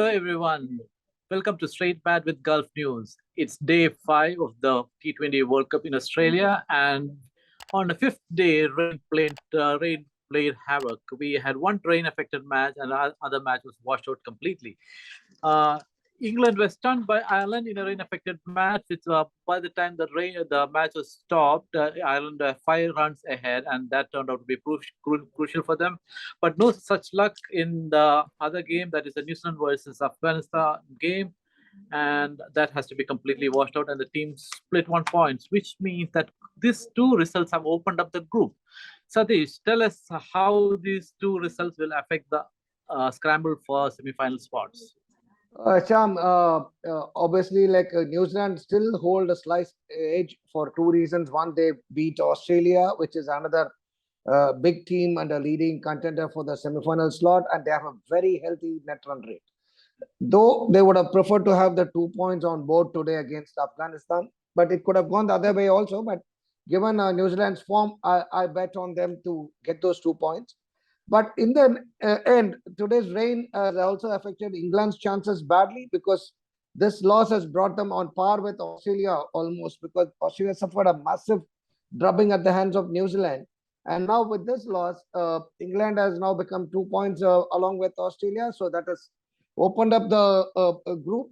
Hello, everyone. Welcome to Straight Bat with Gulf News. It's day 5 of the T20 World Cup in Australia, and on the fifth day, rain played havoc. We had one rain-affected match, and our other match was washed out completely. Uh, England was stunned by Ireland in a rain-affected match. By the time the match was stopped, Ireland were 5 runs ahead, and that turned out to be crucial for them. But no such luck in the other game, that is the New Zealand versus Afghanistan game, and that has to be completely washed out. And the team split 1 point, which means that these two results have opened up the group. Satish, tell us how these two results will affect the scramble for semi-final spots. Sham, obviously, New Zealand still hold a slight edge for two reasons. One, they beat Australia, which is another big team and a leading contender for the semi-final slot, and they have a very healthy net run rate. Though they would have preferred to have the 2 points on board today against Afghanistan, but it could have gone the other way also. But given New Zealand's form, I bet on them to get those 2 points. But in the end, today's rain has also affected England's chances badly, because this loss has brought them on par with Australia almost, because Australia suffered a massive drubbing at the hands of New Zealand. And now with this loss, England has now become 2 points along with Australia. So that has opened up the group.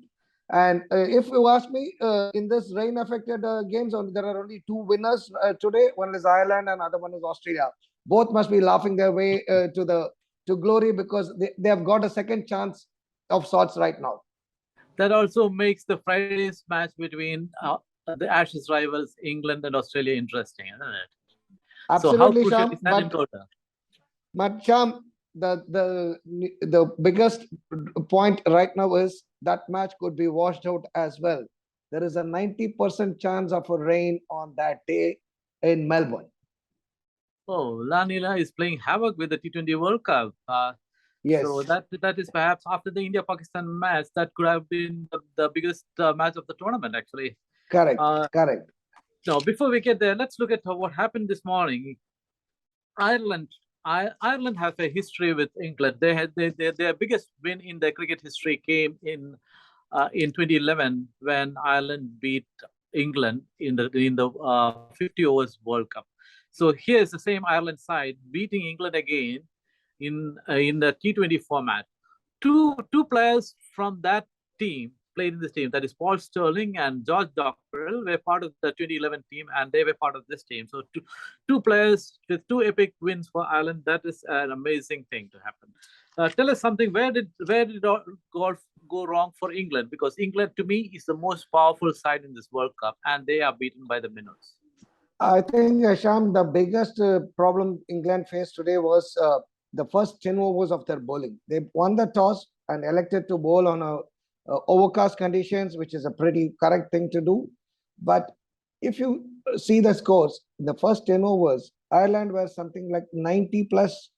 And if you ask me, in this rain-affected games, there are only two winners today. One is Ireland and other one is Australia. Both must be laughing their way to glory, because they have got a second chance of sorts right now. That also makes the Friday's match between the Ashes rivals England and Australia interesting, isn't it? Absolutely, so how Sham. crucial is that in total? But Sham, the biggest point right now is that match could be washed out as well. There is a 90% chance of a rain on that day in Melbourne. Oh, La Nina is playing havoc with the T20 World Cup. Yes. So that is perhaps after the India-Pakistan match, that could have been the biggest match of the tournament, actually. Correct. Correct. Now, before we get there, let's look at what happened this morning. Ireland has a history with England. Their biggest win in their cricket history came in 2011, when Ireland beat England in the 50 overs World Cup. So here's the same Ireland side beating England again in the T20 format. Two players from that team played in this team. That is Paul Sterling and George Dockrell were part of the 2011 team, and they were part of this team. So two players with two epic wins for Ireland. That is an amazing thing to happen. Tell us something. Where did golf go wrong for England? Because England, to me, is the most powerful side in this World Cup, and they are beaten by the minnows. I think, Sham, the biggest problem England faced today was the first 10 overs of their bowling. They won the toss and elected to bowl on overcast conditions, which is a pretty correct thing to do. But if you see the scores, in the first 10 overs, Ireland was something like 90 plus,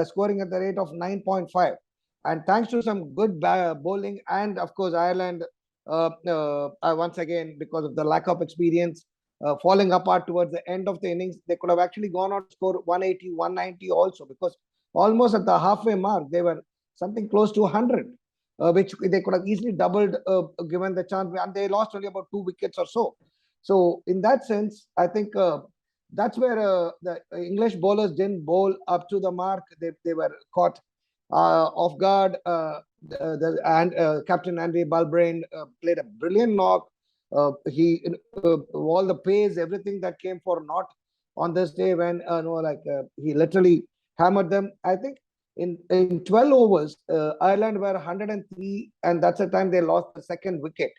scoring at the rate of 9.5. And thanks to some good bowling, and of course, Ireland, once again, because of the lack of experience, falling apart towards the end of the innings, they could have actually gone on to score 180, 190 also, because almost at the halfway mark, they were something close to 100, which they could have easily doubled given the chance, and they lost only about 2 wickets or so. So in that sense, I think that's where the English bowlers didn't bowl up to the mark. They were caught off guard, and Captain Andy Balbrain played a brilliant knock. He all the pace, everything that came for naught on this day, when he literally hammered them. I think in 12 overs, Ireland were 103, and that's the time they lost the second wicket,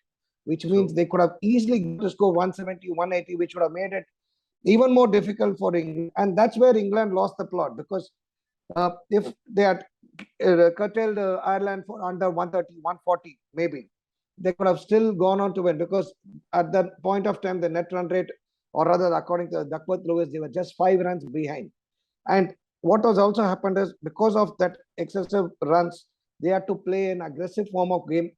which means they could have easily to score 170, 180, which would have made it even more difficult for England. And that's where England lost the plot, because if they had curtailed Ireland for under 130, 140, maybe, they could have still gone on to win, because at that point of time, the net run rate, or rather, according to Duckworth Lewis, they were just 5 runs behind. And what was also happened is, because of that excessive runs, they had to play an aggressive form of game,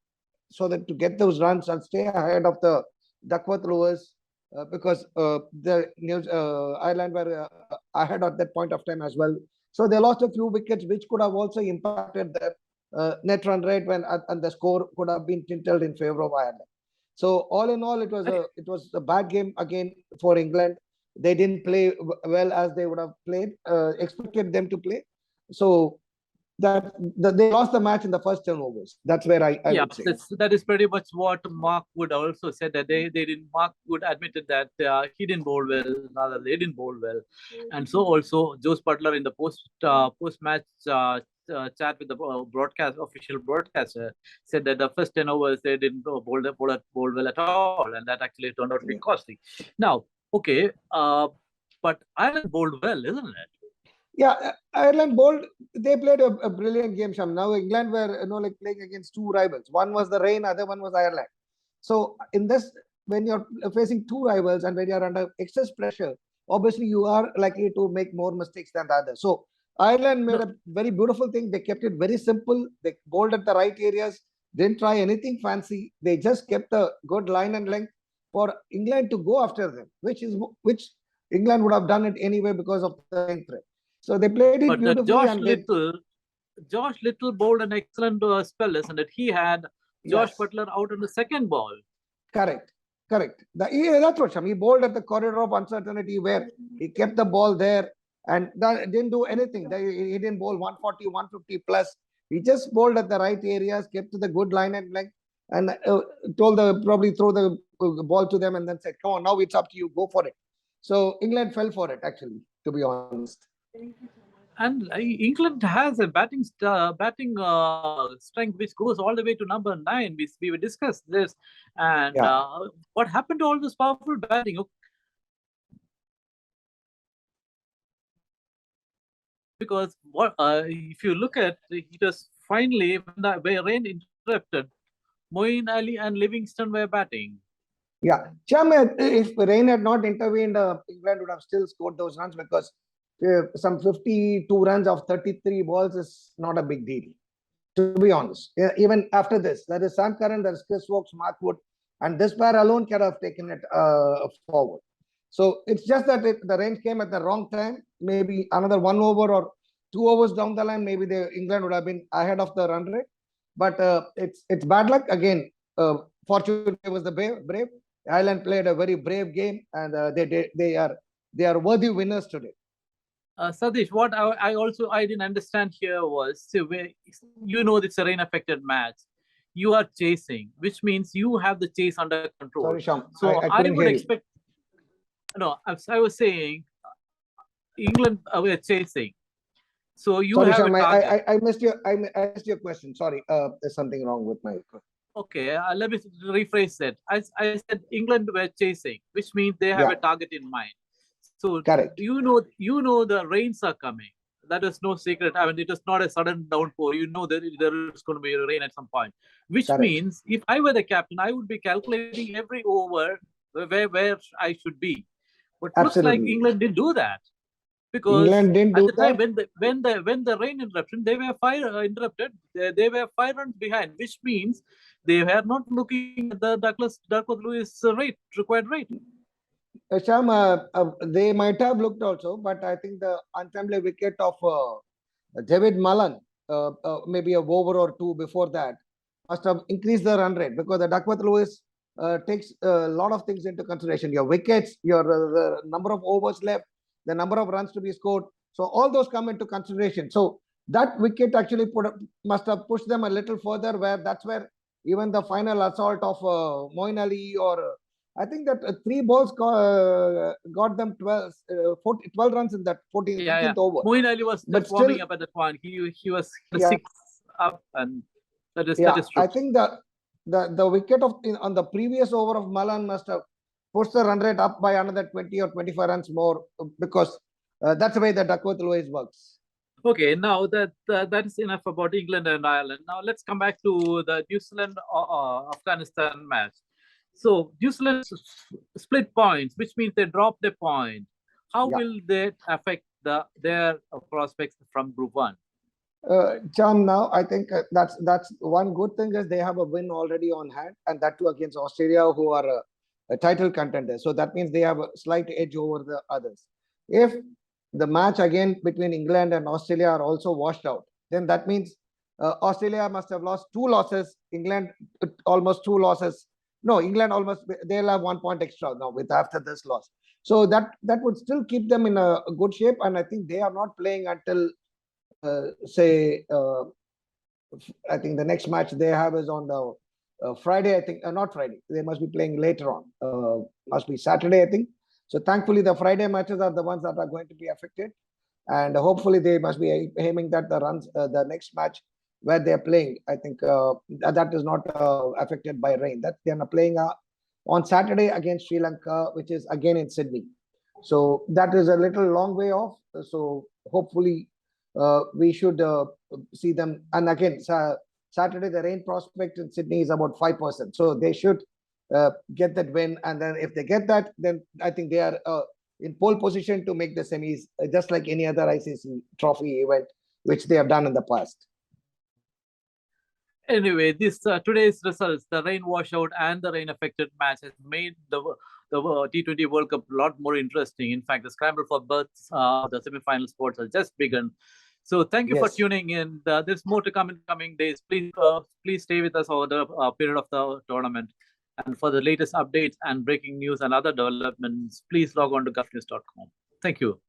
so that to get those runs and stay ahead of the Duckworth Lewis, because Ireland were ahead at that point of time as well. So they lost a few wickets, which could have also impacted net run rate and the score could have been tilted in favor of Ireland. So all in all, it was a bad game again for England. They didn't play well as they would have played, expected them to play. So they lost the match in the first 10 overs. That's where I would say. That is pretty much what Mark Wood also said, that they didn't. Mark Wood admitted that he didn't bowl well, rather they didn't bowl well, and so also Jose Butler in the post match chat with the official broadcaster said that the first 10 overs they didn't bowl well at all, and that actually turned out to be costly. Now, okay, but Ireland bowled well, isn't it? Yeah, Ireland bowled. They played a brilliant game, Sham. Now England were like playing against two rivals. One was the rain, other one was Ireland. So in this, when you're facing two rivals and when you're under excess pressure, obviously you are likely to make more mistakes than the other. So Ireland made a very beautiful thing. They kept it very simple. They bowled at the right areas. Didn't try anything fancy. They just kept a good line and length for England to go after them, which England would have done it anyway because of the rain threat. So they played it beautifully. Josh Little bowled an excellent spell, isn't it? He had Josh Butler out on the second ball. Correct. That's what Sham. He bowled at the corridor of uncertainty where he kept the ball there and didn't do anything. He didn't bowl 140, 150 plus. He just bowled at the right areas, kept to the good line and length, and probably throw the ball to them and then said, "Come on, now it's up to you. Go for it." So England fell for it, actually, to be honest. And England has a batting strength which goes all the way to number 9. We will discuss this. And what happened to all this powerful batting? Because if you look at it, was finally when the rain interrupted, Moeen Ali and Livingston were batting. Yeah, Cham, if rain had not intervened, England would have still scored those runs because some 52 runs of 33 balls is not a big deal, to be honest. Even after this, there is Sam Curran, there is Chris Woakes, Mark Wood, and this pair alone could have taken it forward. So it's just that the rain came at the wrong time. Maybe another 1 over or 2 overs down the line, maybe England would have been ahead of the run rate. But it's bad luck again. Fortune was the brave. Ireland played a very brave game, and they are worthy winners today. Satish, what I didn't understand here was, it's a rain-affected match. You are chasing, which means you have the chase under control. Sorry, Sham. So I would expect. No, I was saying, England were chasing. So you Sorry, have Sham, a target. I missed your question. Sorry, there's something wrong with my. Okay, let me rephrase that. I said England were chasing, which means they have a target in mind. So correct. You know the rains are coming. That is no secret. I mean, it is not a sudden downpour. You know that there is going to be rain at some point. Which means if I were the captain, I would be calculating every over where I should be. But looks like England didn't do that. Because England didn't do at the time when the rain interruption, they were interrupted. They were 5 runs behind, which means they were not looking at the Duckworth Lewis required rate. Sham, they might have looked also, but I think the untimely wicket of David Mullen, maybe a over or 2 before that, must have increased the run rate because the Duckworth Lewis takes a lot of things into consideration. Your wickets, your the number of overs left, the number of runs to be scored. So all those come into consideration. So that wicket actually must have pushed them a little further, that's where even the final assault of Moeen Ali or I think that 3 balls got them 12 runs in that 15th over. Moeen Ali was just warming up at that point. He was 6 up, and that is true. I think the wicket on the previous over of Mullen must have pushed the run rate up by another 20 or 25 runs more because that's the way the Duckworth Lewis works. Okay, now that is enough about England and Ireland. Now let's come back to the New Zealand Afghanistan match. So New Zealand split points, which means they dropped a point. How will that affect their prospects from Group 1? Cham, now I think that's one good thing is they have a win already on hand, and that too against Australia, who are a title contender. So that means they have a slight edge over the others. If the match again between England and Australia are also washed out, then that means Australia must have lost 2 losses. England almost 2 losses. No, England almost, they'll have 1 point extra now with after this loss. So that would still keep them in a good shape. And I think they are not playing until say I think the next match they have is on the Friday. I think not Friday. They must be playing later on. Must be Saturday, I think. So thankfully, the Friday matches are the ones that are going to be affected, and hopefully they must be aiming that the next match where they are playing. I think that is not affected by rain. That they are playing on Saturday against Sri Lanka, which is again in Sydney. So that is a little long way off. So hopefully we should see them. And again, Saturday the rain prospect in Sydney is about 5%. So they should get that win. And then if they get that, then I think they are in pole position to make the semis, just like any other ICC trophy event, which they have done in the past. Anyway, this today's results, the rain washout and the rain affected match has made the T20 World Cup a lot more interesting. In fact, the scramble for berths, the semi-final sports has just begun. So thank you for tuning in. There's more to come in coming days. Please stay with us over the period of the tournament. And for the latest updates and breaking news and other developments, please log on to gulfnews.com. Thank you.